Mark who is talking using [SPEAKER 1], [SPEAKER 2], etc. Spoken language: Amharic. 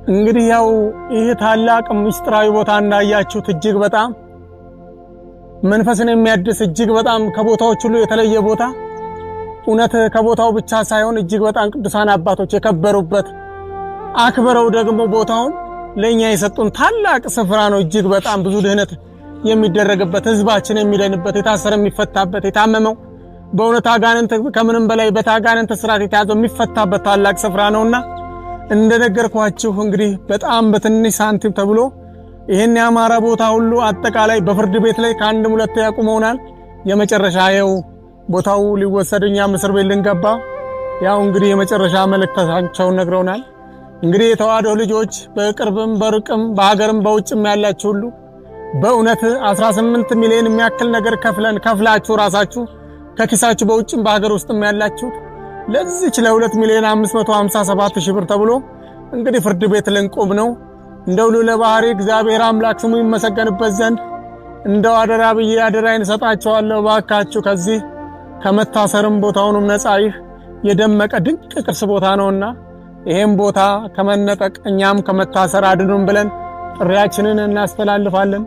[SPEAKER 1] እንግዲህ ያው ይሄ ታላቅ ምስጢራዊ ቦታ እንዳያችሁት እጅግ በጣም መንፈስን የሚያድስ እጅግ በጣም ከቦታዎች ሁሉ የተለየ ቦታ እውነት ከቦታው ብቻ ሳይሆን እጅግ በጣም ቅዱሳን አባቶች የከበሩበት አክብረው ደግሞ ቦታውን ለኛ የሰጡን ታላቅ ስፍራ ነው። እጅግ በጣም ብዙ ድህነት የሚደረግበት ህዝባችን የሚደንበት የታሰረ የሚፈታበት የታመመው በእውነት አጋንንት ከምንም በላይ በታጋንንት ስራት የተያዘው የሚፈታበት ታላቅ ስፍራ ነውና እንደነገርኳችሁ እንግዲህ በጣም በትንሽ ሳንቲም ተብሎ ይሄን ያማረ ቦታ ሁሉ አጠቃላይ በፍርድ ቤት ላይ ከአንድም ሁለት ያቁመውናል። የመጨረሻ ያው ቦታው ሊወሰድኛ እስር ቤት ልንገባ ያው እንግዲህ የመጨረሻ መልእክታቸውን ነግረውናል። እንግዲህ የተዋህዶ ልጆች በቅርብም በርቅም በሀገርም በውጭም ያላችሁ ሁሉ በእውነት 18 ሚሊዮን የሚያክል ነገር ከፍላችሁ ራሳችሁ ከኪሳችሁ በውጭም በሀገር ውስጥም ያላችሁ ለዚች ለ2 ሚሊዮን 557 ሺህ ብር ተብሎ እንግዲህ ፍርድ ቤት ልንቆም ነው። እንደው ለባህሪ እግዚአብሔር አምላክ ስሙ ይመሰገንበት ዘንድ እንደው አደራ ብዬ አደራዬን ሰጣቸዋለሁ። ባካችሁ ከዚህ ከመታሰርም ቦታውንም ነፃ ይህ የደመቀ ድንቅ ቅርስ ቦታ ነውና ይሄን ቦታ ከመነጠቅ እኛም ከመታሰር አድኑን ብለን ጥሪያችንን እናስተላልፋለን።